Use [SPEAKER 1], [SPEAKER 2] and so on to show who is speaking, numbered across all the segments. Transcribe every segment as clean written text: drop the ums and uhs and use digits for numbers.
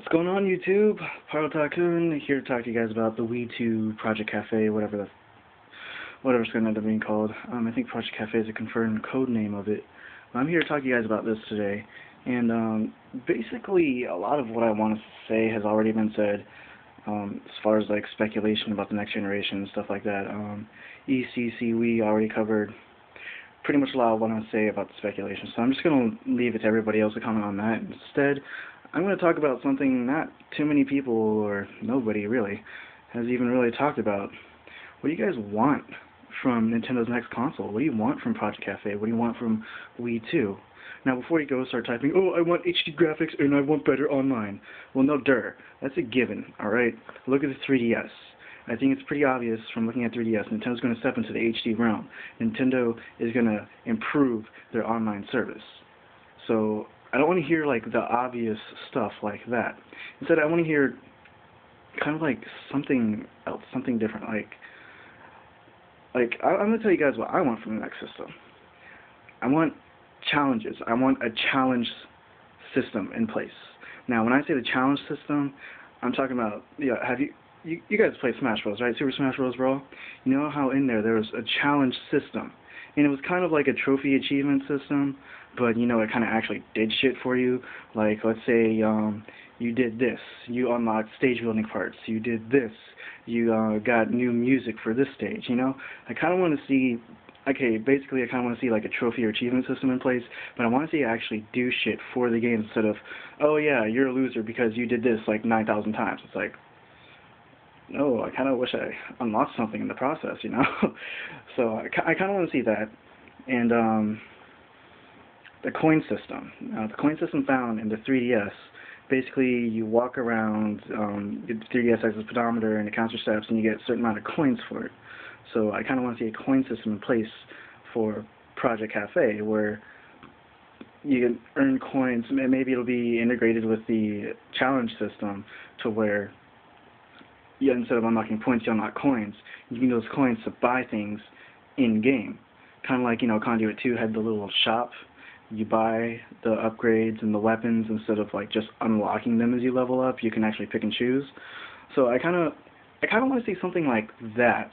[SPEAKER 1] What's going on, YouTube? Pyro Tycoon here to talk to you guys about the Wii2 Project Cafe, whatever it's going to end up being called. I think Project Cafe is a confirmed code name of it. I'm here to talk to you guys about this today, and basically a lot of what I want to say has already been said, as far as like speculation about the next generation and stuff like that. ECC we already covered pretty much a lot of what I want to say about the speculation, so I'm just going to leave it to everybody else to comment on that. Instead, I'm going to talk about something not too many people, or nobody really, has even really talked about. What do you guys want from Nintendo's next console? What do you want from Project Cafe? What do you want from Wii 2? Now, before you go start typing, oh, I want HD graphics and I want better online. Well, no, that's a given, alright? Look at the 3DS. I think it's pretty obvious from looking at 3DS, Nintendo's going to step into the HD realm. Nintendo is going to improve their online service. So, I don't want to hear like the obvious stuff like that. Instead, I want to hear kind of like something else, something different. I'm going to tell you guys what I want from the next system. I want challenges. I want a challenge system in place. Now, when I say the challenge system, I'm talking about, have you guys played Smash Bros, right? Super Smash Bros. Bro? You know how in there was a challenge system. And it was kind of like a trophy achievement system, but it kind of actually did shit for you. Like, let's say you did this, you unlocked stage building parts, you did this, you got new music for this stage, I kind of want to see, basically I kind of want to see like a trophy or achievement system in place, but I want to see it actually do shit for the game instead of, oh yeah, you're a loser because you did this like 9,000 times. It's like, no, I kind of wish I unlocked something in the process, So I kind of want to see that. And the coin system. Now, the coin system found in the 3DS, basically you walk around, the 3DS has a pedometer and it counts your steps, and you get a certain amount of coins for it. So I kind of want to see a coin system in place for Project Cafe, where you can earn coins. Maybe it'll be integrated with the challenge system to where instead of unlocking points, you unlock coins. You can use those coins to buy things in-game. Kind of like, Conduit 2 had the little shop. You buy the upgrades and the weapons instead of like just unlocking them as you level up. You can actually pick and choose. So I kind of want to see something like that.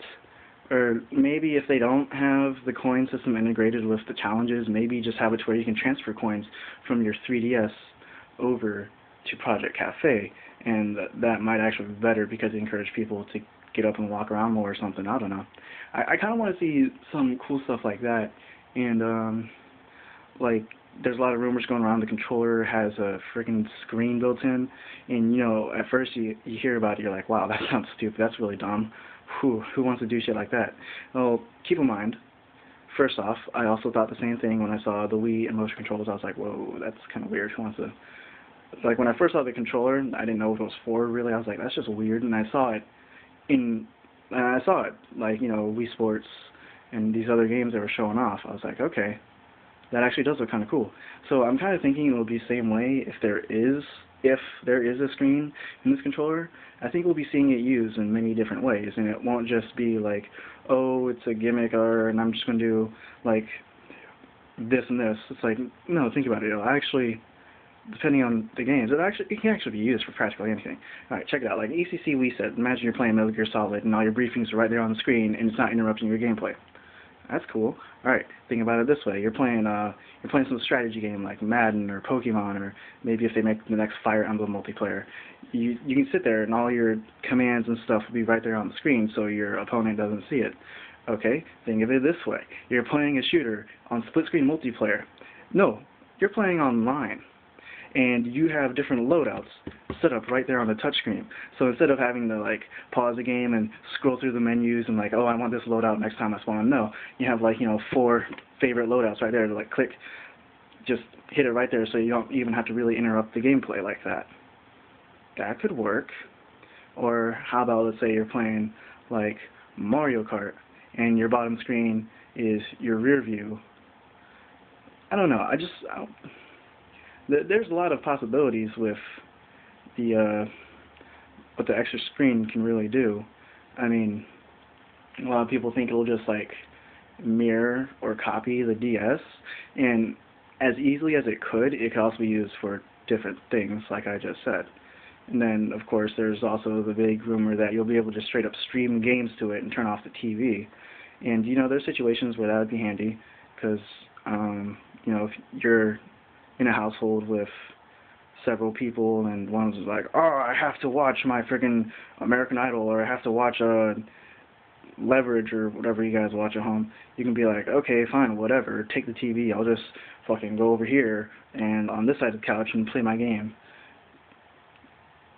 [SPEAKER 1] Or maybe if they don't have the coin system integrated with the challenges, maybe just have it to where you can transfer coins from your 3DS over to Project Cafe, and that might actually be better because it encourages people to get up and walk around more or something. I don't know. I kind of want to see some cool stuff like that, and like there's a lot of rumors going around the controller has a freaking screen built in, and at first you hear about it, you're like, wow, that sounds stupid, that's really dumb. Who wants to do shit like that? Well, keep in mind, first off, I also thought the same thing when I saw the Wii and motion controls. I was like, whoa, that's kind of weird. Who wants to... Like, when I first saw the controller, I didn't know what it was for, really. I was like, that's just weird, and I saw it, like, Wii Sports and these other games that were showing off. I was like, okay, that actually does look kind of cool. So I'm kind of thinking it'll be the same way if there is a screen in this controller. I think we'll be seeing it used in many different ways, and it won't just be like, oh, it's a gimmick, and I'm just going to do, like, this and this. It's like, no, think about it. It'll actually... depending on the games, it can actually be used for practically anything. Alright, check it out. Like ECC we said, imagine you're playing Metal Gear Solid and all your briefings are right there on the screen and it's not interrupting your gameplay. That's cool. Alright, think about it this way. You're playing some strategy game like Madden or Pokemon, or maybe if they make the next Fire Emblem multiplayer. You can sit there and all your commands and stuff will be right there on the screen so your opponent doesn't see it. Okay, think of it this way. You're playing a shooter on split-screen multiplayer. No, you're playing online. And you have different loadouts set up right there on the touchscreen. So instead of having to like pause the game and scroll through the menus and like, oh, I want this loadout next time I spawn, no, you have like 4 favorite loadouts right there to like click, just hit it right there so you don't even have to really interrupt the gameplay like that. That could work. Or how about, let's say you're playing like Mario Kart and your bottom screen is your rear view. I don't know. There's a lot of possibilities with what the extra screen can really do. I mean, a lot of people think it'll just like mirror or copy the DS, and as easily as it could also be used for different things, like I just said. And then, of course, there's also the big rumor that you'll be able to straight up stream games to it and turn off the TV. And, there's situations where that would be handy because, if you're in a household with several people and one's like, oh, I have to watch my freaking American Idol, or I have to watch Leverage or whatever you guys watch at home, you can be like, okay, fine, whatever, take the TV, I'll just fucking go over here and on this side of the couch and play my game.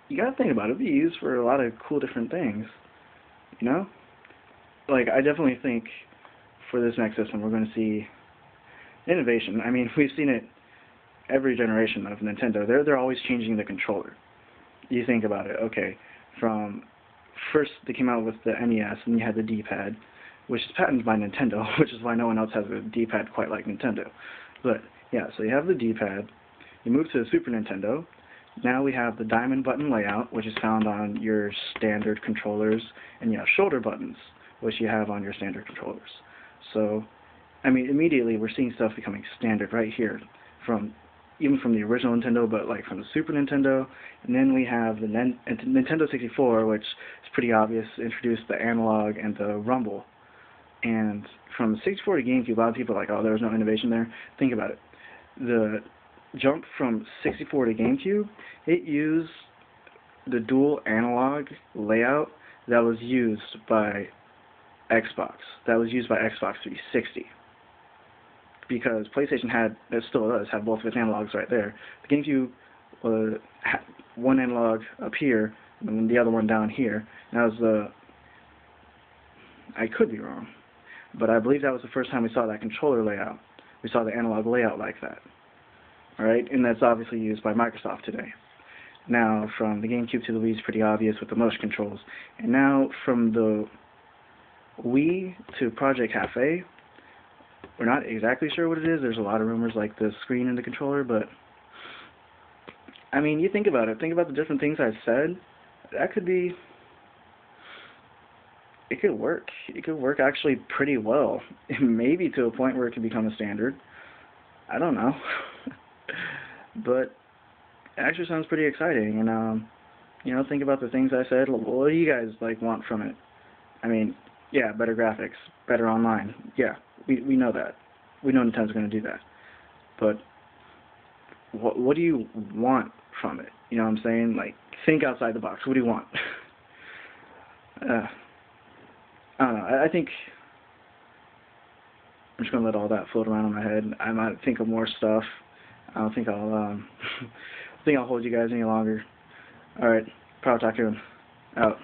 [SPEAKER 1] You gotta think about it. It'd be used for a lot of cool different things, Like, I definitely think for this next system we're going to see innovation. I mean, we've seen it every generation of Nintendo. They're always changing the controller. You think about it, okay, from first they came out with the NES and you had the D-pad, which is patented by Nintendo, which is why no one else has a D-pad quite like Nintendo. But yeah, so you have the D-pad, you move to the Super Nintendo, now we have the diamond button layout, which is found on your standard controllers, and you have shoulder buttons, which you have on your standard controllers. So, I mean, immediately we're seeing stuff becoming standard right here, even from the original Nintendo, but like from the Super Nintendo. And then we have the Nintendo 64, which is pretty obvious, introduced the analog and the rumble. And from the 64 to GameCube, a lot of people are like, oh, there was no innovation there. Think about it. The jump from 64 to GameCube, it used the dual analog layout that was used by Xbox. That was used by Xbox 360. Because PlayStation it still does, have both of its analogs right there. The GameCube had one analog up here, and then the other one down here. And that was I could be wrong, but I believe that was the first time we saw that controller layout. We saw the analog layout like that. Alright, and that's obviously used by Microsoft today. Now, from the GameCube to the Wii is pretty obvious with the motion controls. And now, from the Wii to Project Cafe, we're not exactly sure what it is. There's a lot of rumors like the screen and the controller, but I mean, you think about it. Think about the different things I've said. That could be... It could work. It could work actually pretty well. Maybe to a point where it could become a standard. I don't know. But it actually sounds pretty exciting. And, think about the things I said. What do you guys, want from it? I mean, yeah, better graphics, better online. Yeah, we know that. We know Nintendo's going to do that. But what do you want from it? You know what I'm saying? Think outside the box. What do you want? I don't know. I think I'm just going to let all that float around in my head. I might think of more stuff. I don't think I'll hold you guys any longer. Alright, Power Tycoon, out.